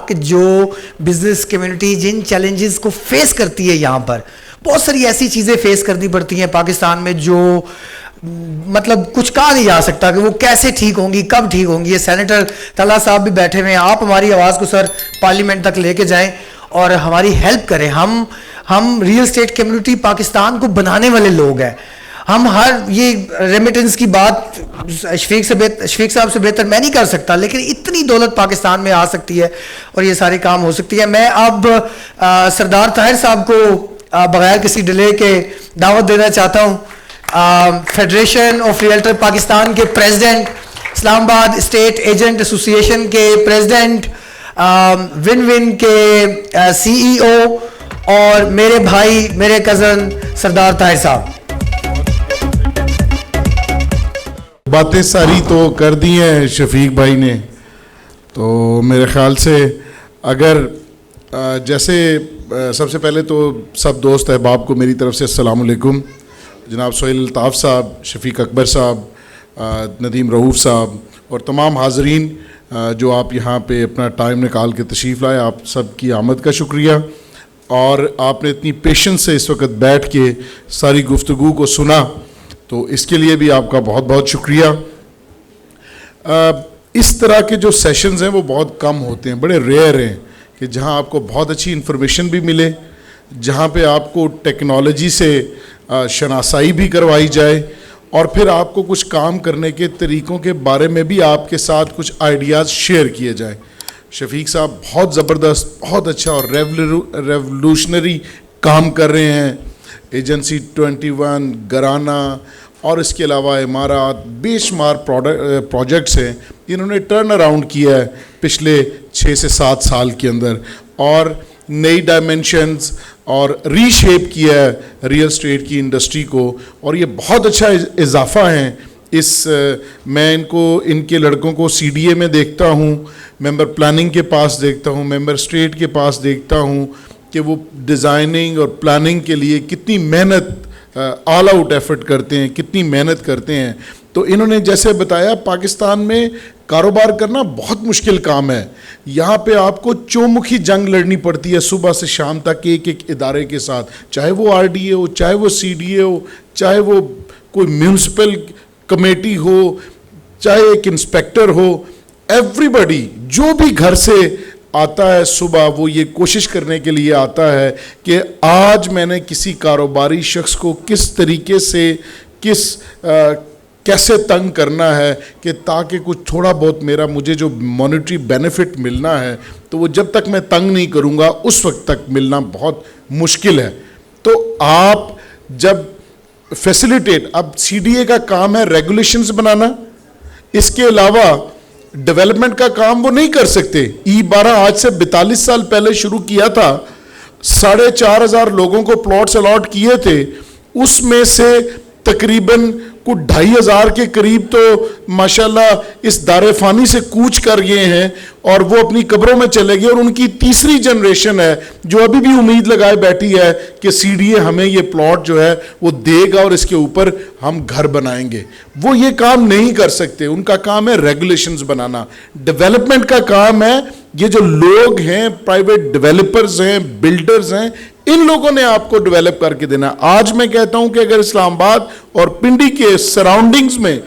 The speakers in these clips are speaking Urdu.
کہ جو بزنس کمیونٹی جن چیلنجز کو فیس کرتی ہے یہاں پر, بہت ساری ایسی چیزیں فیس کرنی پڑتی ہیں پاکستان میں جو مطلب کچھ کہا نہیں جا سکتا کہ وہ کیسے ٹھیک ہوں گی, کب ٹھیک ہوں گی. یہ سینیٹر طلحہ صاحب بھی بیٹھے ہوئے ہیں, آپ ہماری آواز کو سر پارلیمنٹ تک لے کے جائیں اور ہماری ہیلپ کریں. ہم ریئل اسٹیٹ کمیونٹی پاکستان کو بنانے والے لوگ ہیں. ہم ہر یہ ریمیٹنس کی بات شفیق صاحب سے بہتر میں نہیں کر سکتا, لیکن اتنی دولت پاکستان میں آ سکتی ہے اور یہ سارے کام ہو سکتی ہے. میں اب سردار طاہر صاحب کو بغیر کسی ڈیلے کے دعوت دینا چاہتا ہوں. فیڈریشن آف ریئلٹر پاکستان کے پریزیڈنٹ, اسلام آباد اسٹیٹ ایجنٹ ایسوسیشن کے پریزیڈنٹ, ون ون کے سی ای او, اور میرے بھائی میرے کزن سردار طاہر صاحب. باتیں ساری تو کر دی ہیں شفیق بھائی نے, تو میرے خیال سے اگر جیسے سب سے پہلے تو سب دوست احباب کو میری طرف سے السلام علیکم. جناب سہیل الطاف صاحب, شفیق اکبر صاحب, ندیم رؤوف صاحب اور تمام حاضرین جو آپ یہاں پہ اپنا ٹائم نکال کے تشریف لائے, آپ سب کی آمد کا شکریہ. اور آپ نے اتنی پیشنس سے اس وقت بیٹھ کے ساری گفتگو کو سنا, تو اس کے لیے بھی آپ کا بہت بہت شکریہ. اس طرح کے جو سیشنز ہیں وہ بہت کم ہوتے ہیں, بڑے ریئر ہیں کہ جہاں آپ کو بہت اچھی انفارمیشن بھی ملے, جہاں پہ آپ کو ٹیکنالوجی سے شناسائی بھی کروائی جائے, اور پھر آپ کو کچھ کام کرنے کے طریقوں کے بارے میں بھی آپ کے ساتھ کچھ آئیڈیاز شیئر کیے جائیں. شفیق صاحب بہت زبردست, بہت اچھا اور ریولوشنری کام کر رہے ہیں. ایجنسی 21, گرانہ اور اس کے علاوہ امارات, بے شمار پروجیکٹس ہیں انہوں نے ٹرن اراؤنڈ کیا ہے پچھلے 6 سے 7 سال کے اندر, اور نئی ڈائمنشنز اور ری شیپ کیا ہے ریئل اسٹیٹ کی انڈسٹری کو, اور یہ بہت اچھا اضافہ ہیں. میں ان کے لڑکوں کو سی ڈی اے میں دیکھتا ہوں, ممبر پلاننگ کے پاس دیکھتا ہوں, ممبر اسٹیٹ کے پاس دیکھتا ہوں کہ وہ ڈیزائننگ اور پلاننگ کے لیے کتنی محنت آل آؤٹ ایفرٹ کرتے ہیں, کتنی محنت کرتے ہیں. تو انہوں نے جیسے بتایا پاکستان میں کاروبار کرنا بہت مشکل کام ہے. یہاں پہ آپ کو چومکھی جنگ لڑنی پڑتی ہے صبح سے شام تک ایک ایک ادارے کے ساتھ, چاہے وہ آر ڈی اے ہو, چاہے وہ سی ڈی اے ہو, چاہے وہ کوئی میونسپل کمیٹی ہو, چاہے ایک انسپیکٹر ہو. ایوری بڈی جو بھی گھر سے آتا ہے صبح وہ یہ کوشش کرنے کے لیے آتا ہے کہ آج میں نے کسی کاروباری شخص کو کس طریقے سے کیسے تنگ کرنا ہے کہ تاکہ کچھ تھوڑا بہت مجھے جو مانیٹری بینیفٹ ملنا ہے تو وہ جب تک میں تنگ نہیں کروں گا اس وقت تک ملنا بہت مشکل ہے. تو آپ جب فیسیلیٹیٹ, اب سی ڈی اے کا کام ہے ریگولیشنز بنانا, اس کے علاوہ ڈیولپمنٹ کا کام وہ نہیں کر سکتے. E12 آج سے 42 سال پہلے شروع کیا تھا, 4,500 لوگوں کو پلاٹس الاٹ کیے تھے, اس میں سے تقریباً کو 2,500 کے قریب تو ماشاءاللہ اس دار فانی سے کوچ کر گئے ہیں اور وہ اپنی قبروں میں چلے گئے, اور ان کی تیسری جنریشن ہے جو ابھی بھی امید لگائے بیٹھی ہے کہ سی ڈی اے ہمیں یہ پلاٹ جو ہے وہ دے گا اور اس کے اوپر ہم گھر بنائیں گے. وہ یہ کام نہیں کر سکتے, ان کا کام ہے ریگولیشنز بنانا. ڈیولپمنٹ کا کام ہے یہ جو لوگ ہیں, پرائیویٹ ڈیولپرز ہیں, بلڈرز ہیں, ان لوگوں نے آپ کو ڈیولپ کر کے دینا. آج میں کہتا ہوں کہ اگر اسلام آباد اور پنڈی کے سراؤنڈنگز میں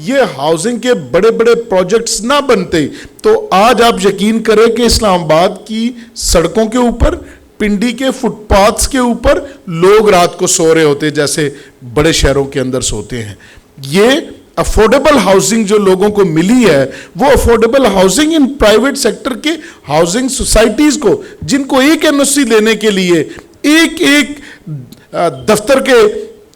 یہ ہاؤسنگ کے بڑے بڑے پروجیکٹس نہ بنتے تو آج آپ یقین کریں کہ اسلام آباد کی سڑکوں کے اوپر, پنڈی کے فٹ پاتھس کے اوپر لوگ رات کو سو رہے ہوتے جیسے بڑے شہروں کے اندر سوتے ہیں. یہ افورڈیبل ہاؤسنگ جو لوگوں کو ملی ہے وہ affordable housing in private sector کے ہاؤسنگ سوسائٹیز کو, جن کو ایک این او سی لینے کے لیے ایک دفتر کے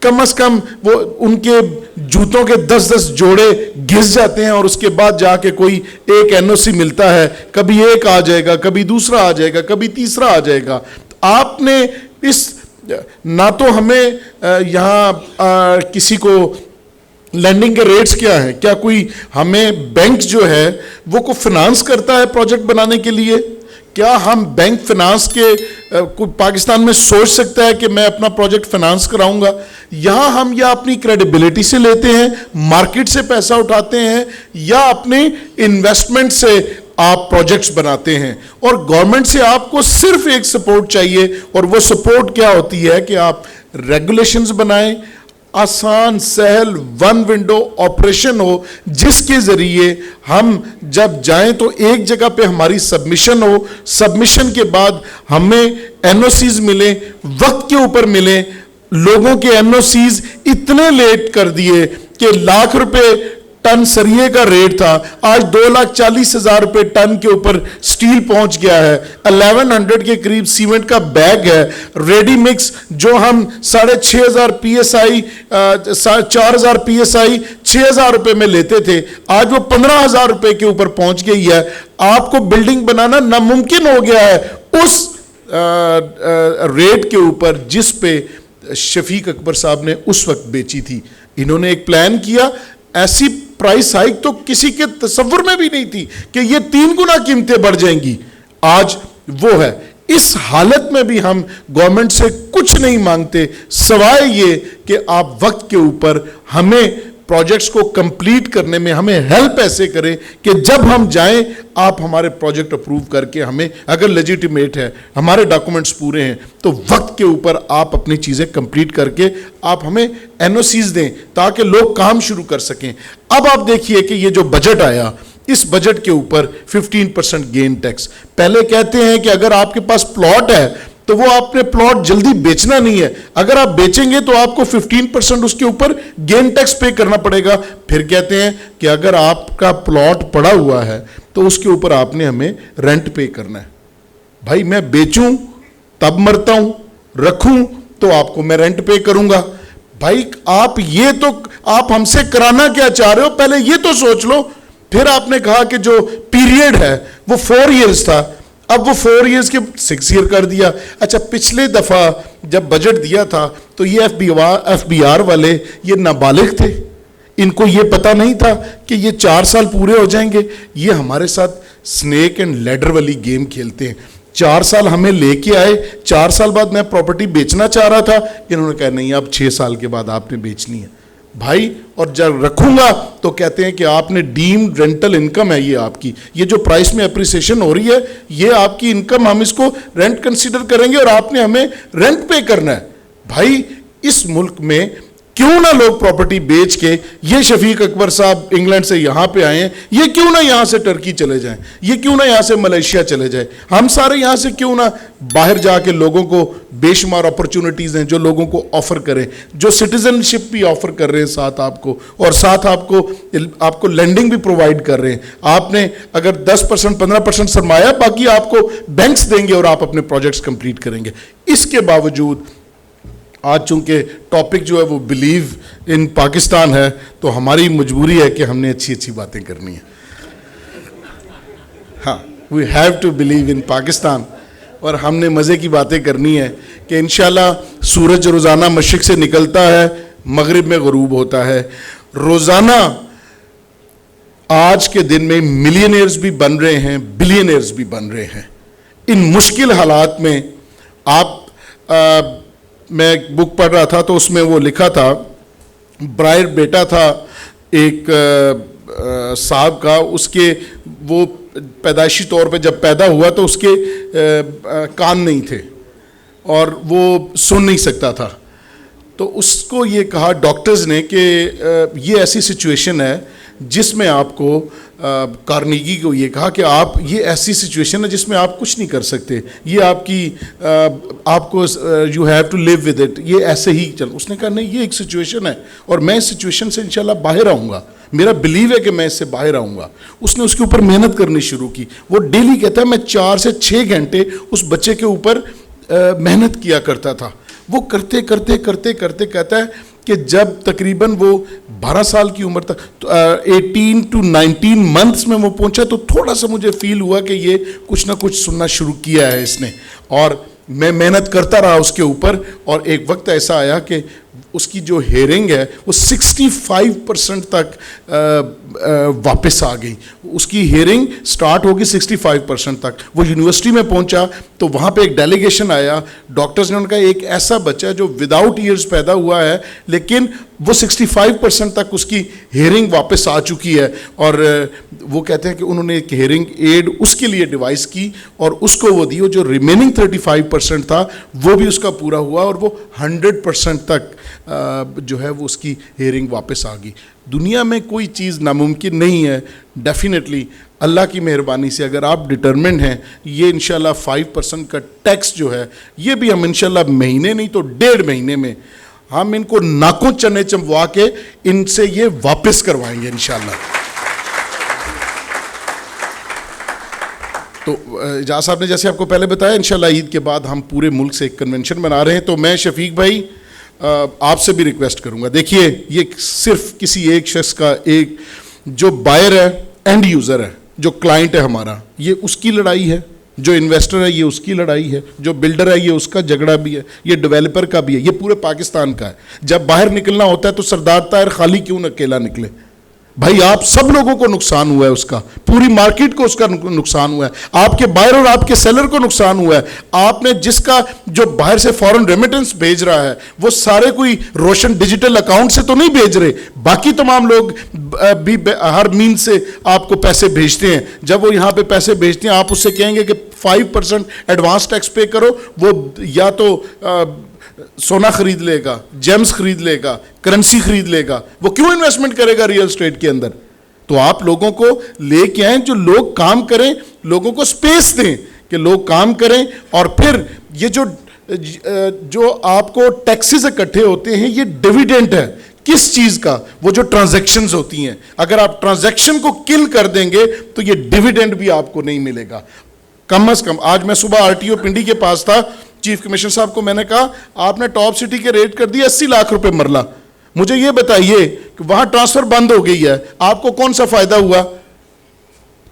کم از کم وہ ان کے جوتوں کے 10 جوڑے گھس جاتے ہیں, اور اس کے بعد جا کے کوئی ایک این او سی ملتا ہے. کبھی ایک آ جائے گا, کبھی دوسرا آ جائے گا, کبھی تیسرا آ جائے گا. آپ نے نہ تو ہمیں یہاں کسی کو لینڈنگ کے ریٹس کیا ہیں, کیا کوئی ہمیں بینک جو ہے وہ کو فنانس کرتا ہے پروجیکٹ بنانے کے لیے؟ کیا ہم بینک فنانس کے کوئی پاکستان میں سوچ سکتا ہے کہ میں اپنا پروجیکٹ فنانس کراؤں گا؟ یہاں ہم یا اپنی کریڈیبلٹی سے لیتے ہیں, مارکیٹ سے پیسہ اٹھاتے ہیں, یا اپنے انویسٹمنٹ سے آپ پروجیکٹس بناتے ہیں, اور گورنمنٹ سے آپ کو صرف ایک سپورٹ چاہیے, اور وہ سپورٹ کیا ہوتی ہے کہ آپ ریگولیشنز بنائیں, آسان سہل ون ونڈو آپریشن ہو, جس کے ذریعے ہم جب جائیں تو ایک جگہ پہ ہماری سبمیشن ہو, سبمیشن کے بعد ہمیں این او سیز ملیں, وقت کے اوپر ملیں. لوگوں کے این او سیز اتنے لیٹ کر دیے کہ ₹1,00,000 ٹن سریے کا ریٹ تھا, آج ₹2,40,000 ٹن کے اوپر سٹیل پہنچ گیا ہے. 1100 کے قریب سیمنٹ کا بیگ ہے. ریڈی مکس جو ہم 6,500 PSI 4,000 PSI ₹6,000 میں لیتے تھے, آج وہ ₹15,000 کے اوپر پہنچ گئی ہے. آپ کو بلڈنگ بنانا ناممکن ہو گیا ہے اس ریٹ کے اوپر جس پہ شفیق اکبر صاحب نے اس وقت بیچی تھی. انہوں نے ایک پلان کیا, ایسی پرائس ہائیک تو کسی کے تصور میں بھی نہیں تھی کہ یہ 3 گنا قیمتیں بڑھ جائیں گی. آج وہ ہے. اس حالت میں بھی ہم گورنمنٹ سے کچھ نہیں مانگتے سوائے یہ کہ آپ وقت کے اوپر ہمیں پروجیکٹس کو کمپلیٹ کرنے میں ہمیں ہیلپ ایسے کریں کہ جب ہم جائیں آپ ہمارے پروجیکٹ اپروو کر کے ہمیں, اگر لیجیٹیمیٹ ہے, ہمارے ڈاکومنٹس پورے ہیں, تو وقت کے اوپر آپ اپنی چیزیں کمپلیٹ کر کے آپ ہمیں این او سیز دیں تاکہ لوگ کام شروع کر سکیں. اب آپ دیکھیے کہ یہ جو بجٹ آیا, اس بجٹ کے اوپر 15% گین ٹیکس. پہلے کہتے ہیں کہ اگر آپ کے پاس پلاٹ ہے تو وہ آپ نے پلاٹ جلدی بیچنا نہیں ہے, اگر آپ بیچیں گے تو آپ کو 15% اس کے اوپر گین ٹیکس پے کرنا پڑے گا. پھر کہتے ہیں کہ اگر آپ کا پلاٹ پڑا ہوا ہے تو اس کے اوپر آپ نے ہمیں رینٹ پے کرنا ہے. بھائی میں بیچوں تب مرتا ہوں, رکھوں تو آپ کو میں رینٹ پے کروں گا. بھائی آپ یہ تو آپ ہم سے کرانا کیا چاہ رہے ہو, پہلے یہ تو سوچ لو. پھر آپ نے کہا کہ جو پیریڈ ہے وہ 4 ایئرز تھا, اب وہ 4 ایئرز کے 6 ایئر کر دیا. اچھا پچھلے دفعہ جب بجٹ دیا تھا تو یہ ایف بی آر والے یہ نابالغ تھے, ان کو یہ پتا نہیں تھا کہ یہ 4 سال پورے ہو جائیں گے. یہ ہمارے ساتھ سنیک اینڈ لیڈر والی گیم کھیلتے ہیں. 4 سال ہمیں لے کے آئے, 4 سال بعد میں پراپرٹی بیچنا چاہ رہا تھا, انہوں نے کہا نہیں اب 6 سال کے بعد آپ نے بیچنی ہے. بھائی اور جب رکھوں گا تو کہتے ہیں کہ آپ نے ڈیمڈ رینٹل انکم ہے, یہ آپ کی, یہ جو پرائس میں اپریسیشن ہو رہی ہے یہ آپ کی انکم, ہم اس کو رینٹ کنسیڈر کریں گے اور آپ نے ہمیں رینٹ پے کرنا ہے. بھائی اس ملک میں کیوں نہ لوگ پراپرٹی بیچ کے, یہ شفیق اکبر صاحب انگلینڈ سے یہاں پہ آئے ہیں, یہ کیوں نہ یہاں سے ٹرکی چلے جائیں, یہ کیوں نہ یہاں سے ملیشیا چلے جائیں, ہم سارے یہاں سے کیوں نہ باہر جا کے لوگوں کو بے شمار اپرچونٹیز ہیں جو لوگوں کو آفر کریں, جو سٹیزن شپ بھی آفر کر رہے ہیں ساتھ آپ کو, اور ساتھ آپ کو لینڈنگ بھی پرووائڈ کر رہے ہیں. آپ نے اگر 10% 15% سرمایہ, باقی آپ کو بینکس دیں گے اور آپ اپنے پروجیکٹس کمپلیٹ کریں گے. اس کے باوجود آج چونکہ ٹاپک جو ہے وہ بلیو ان پاکستان ہے تو ہماری مجبوری ہے کہ ہم نے اچھی اچھی باتیں کرنی ہیں. ہاں we have to believe in Pakistan, اور ہم نے مزے کی باتیں کرنی ہے کہ انشاءاللہ سورج روزانہ مشرق سے نکلتا ہے, مغرب میں غروب ہوتا ہے. روزانہ آج کے دن میں ملینئرز بھی بن رہے ہیں, بلینئرز بھی بن رہے ہیں. ان مشکل حالات میں آپ میں ایک بک پڑھ رہا تھا تو اس میں وہ لکھا تھا, برائر بیٹا تھا ایک صاحب کا, اس کے وہ پیدائشی طور پہ جب پیدا ہوا تو اس کے کان نہیں تھے اور وہ سن نہیں سکتا تھا. تو اس کو یہ کہا ڈاکٹرز نے کہ یہ ایسی سچویشن ہے جس میں آپ کو, کارنیگی کو یہ کہا کہ آپ, یہ ایسی سچویشن ہے جس میں آپ کچھ نہیں کر سکتے, یہ آپ کی, آپ کو you have to live with it, یہ ایسے ہی چل. اس نے کہا نہیں یہ ایک سچویشن ہے اور میں اس سچویشن سے انشاءاللہ باہر آؤں گا, میرا بلیو ہے کہ میں اس سے باہر آؤں گا. اس نے اس کے اوپر محنت کرنی شروع کی. وہ ڈیلی کہتا ہے میں 4 سے 6 گھنٹے اس بچے کے اوپر محنت کیا کرتا تھا. وہ کرتے کرتے کرتے کرتے کہتا ہے کہ جب تقریباً وہ 12 سال کی عمر تک 18 to 19 months میں وہ پہنچا تو تھوڑا سا مجھے فیل ہوا کہ یہ کچھ نہ کچھ سننا شروع کیا ہے اس نے, اور میں محنت کرتا رہا اس کے اوپر. اور ایک وقت ایسا آیا کہ اس کی جو ہیئرنگ ہے وہ 65% تک واپس آ گئی. اس کی ہیئرنگ سٹارٹ ہوگی 65% تک. وہ یونیورسٹی میں پہنچا تو وہاں پہ ایک ڈیلیگیشن آیا, ڈاکٹرز نے ان کا ایک ایسا بچہ جو وداؤٹ ایئرز پیدا ہوا ہے لیکن وہ 65% تک اس کی ہیئرنگ واپس آ چکی ہے, اور وہ کہتے ہیں کہ انہوں نے ایک ہیئرنگ ایڈ اس کے لیے ڈیوائس کی اور اس کو وہ دی, جو ریمیننگ 35% تھا وہ بھی اس کا پورا ہوا اور وہ 100% تک جو ہے وہ اس کی ہیئرنگ واپس آ گئی. دنیا میں کوئی چیز ناممکن نہیں ہے. ڈیفینیٹلی اللہ کی مہربانی سے اگر آپ ڈٹرمنڈ ہیں, یہ انشاءاللہ 5% کا ٹیکس جو ہے یہ بھی ہم انشاءاللہ مہینے نہیں تو 1.5 مہینے میں ہم ان کو ناکوں چنے چموا کے ان سے یہ واپس کروائیں گے انشاءاللہ. تو اجاز صاحب نے جیسے آپ کو پہلے بتایا انشاءاللہ عید کے بعد ہم پورے ملک سے ایک کنونشن بنا رہے ہیں. تو میں شفیق بھائی آپ سے بھی ریکویسٹ کروں گا, دیکھیے یہ صرف کسی ایک شخص کا, ایک جو بائر ہے, اینڈ یوزر ہے, جو کلائنٹ ہے ہمارا, یہ اس کی لڑائی ہے, جو انویسٹر ہے یہ اس کی لڑائی ہے, جو بلڈر ہے یہ اس کا جھگڑا بھی ہے, یہ ڈیولپر کا بھی ہے, یہ پورے پاکستان کا ہے. جب باہر نکلنا ہوتا ہے تو سردار طاہر خالی کیوں نہ اکیلا نکلے بھائی, آپ سب لوگوں کو نقصان ہوا ہے, اس کا پوری مارکیٹ کو اس کا نقصان ہوا ہے, آپ کے بائر اور آپ کے سیلر کو نقصان ہوا ہے. آپ نے جس کا جو باہر سے فورن ریمیٹنس بھیج رہا ہے وہ سارے کوئی روشن ڈیجیٹل اکاؤنٹ سے تو نہیں بھیج رہے, باقی تمام لوگ بھی ہر مین سے آپ کو پیسے بھیجتے ہیں. جب وہ یہاں پہ پیسے بھیجتے ہیں آپ اس سے کہیں گے کہ 5% ایڈوانس ٹیکس پے کرو, وہ یا تو سونا خرید لے گا, جیمز خرید لے گا, کرنسی خرید لے گا, وہ کیوں انویسٹمنٹ کرے گا ریئل اسٹیٹ کے اندر؟ تو آپ لوگوں کو لے کے آئیں, جو لوگ کام کریں, لوگوں کو سپیس دیں کہ لوگ کام کریں, اور پھر یہ جو آپ کو ٹیکسز اکٹھے ہوتے ہیں یہ ڈیویڈنڈ ہے کس چیز کا؟ وہ جو ٹرانزیکشنز ہوتی ہیں, اگر آپ ٹرانزیکشن کو کل کر دیں گے تو یہ ڈیویڈنڈ بھی آپ کو نہیں ملے گا. کم از کم آج میں صبح RTO پنڈی کے پاس تھا, چیف کمشنر صاحب کو میں نے کہا آپ نے ٹاپ سٹی کے ریٹ کر دیا 80 لاکھ روپے مرلہ, مجھے یہ بتائیے کہ وہاں ٹرانسفر بند ہو گئی ہے, آپ کو کون سا فائدہ ہوا؟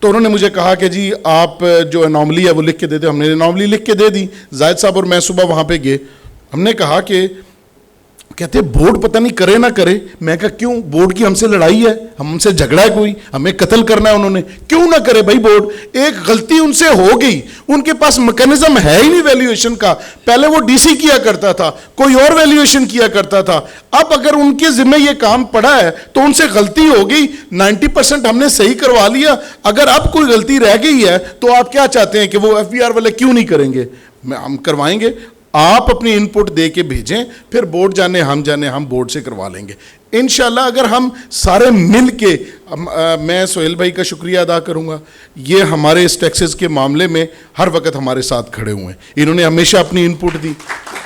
تو انہوں نے مجھے کہا کہ جی آپ جو انوملی ہے وہ لکھ کے دے دیں. ہم نے انوملی لکھ کے دے دی. زاہد صاحب اور میں صبح وہاں پہ گئے, ہم نے کہا کہ کہتے بورڈ پتہ نہیں کرے نہ کرے. میں کہا کیوں؟ بورڈ کی ہم سے لڑائی ہے, ہم سے جھگڑا ہے, کوئی ہمیں قتل کرنا ہے انہوں نے, کیوں نہ کرے بھائی بورڈ؟ ایک غلطی ان سے ہو گئی, ان کے پاس میکانزم ہے ہی نہیں ویلیویشن کا. پہلے وہ DC کیا کرتا تھا, کوئی اور ویلیویشن کیا کرتا تھا. اب اگر ان کے ذمہ یہ کام پڑا ہے تو ان سے غلطی ہو گئی, 90% ہم نے صحیح کروا لیا. اگر اب کوئی غلطی رہ گئی ہے تو آپ کیا چاہتے ہیں کہ وہ FBR والے کیوں نہیں کریں گے؟ ہم کروائیں گے. آپ اپنی ان پٹ دے کے بھیجیں, پھر بورڈ جانے ہم بورڈ سے کروا لیں گے انشاءاللہ. اگر ہم سارے مل کے, میں سہیل بھائی کا شکریہ ادا کروں گا, یہ ہمارے اس ٹیکسز کے معاملے میں ہر وقت ہمارے ساتھ کھڑے ہوئے ہیں. انہوں نے ہمیشہ اپنی ان پٹ دی.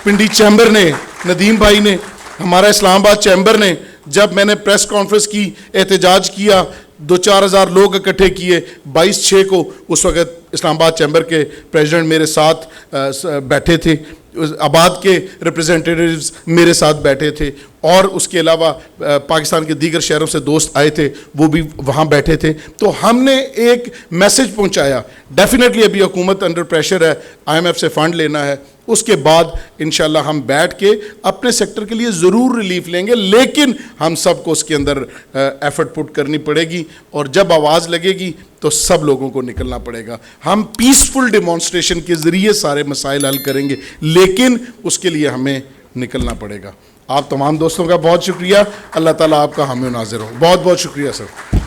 پنڈی چیمبر نے, ندیم بھائی نے, ہمارا اسلام آباد چیمبر نے, جب میں نے پریس کانفرنس کی, احتجاج کیا, 2-4 ہزار لوگ اکٹھے کیے 22/6 کو, اس وقت اسلام آباد چیمبر کے پریزیڈنٹ میرے ساتھ بیٹھے تھے, آباد کے ریپرزینٹیٹیوز میرے ساتھ بیٹھے تھے, اور اس کے علاوہ پاکستان کے دیگر شہروں سے دوست آئے تھے, وہ بھی وہاں بیٹھے تھے. تو ہم نے ایک میسج پہنچایا. ڈیفینیٹلی ابھی حکومت انڈر پریشر ہے, IMF سے فنڈ لینا ہے, اس کے بعد انشاءاللہ ہم بیٹھ کے اپنے سیکٹر کے لیے ضرور ریلیف لیں گے, لیکن ہم سب کو اس کے اندر ایفرٹ پٹ کرنی پڑے گی, اور جب آواز لگے گی تو سب لوگوں کو نکلنا پڑے گا. ہم پیسفل ڈیمانسٹریشن کے ذریعے سارے مسائل حل کریں گے, لیکن اس کے لیے ہمیں نکلنا پڑے گا. آپ تمام دوستوں کا بہت شکریہ. اللہ تعالیٰ آپ کا حامی و ناظر ہو. بہت بہت شکریہ سر.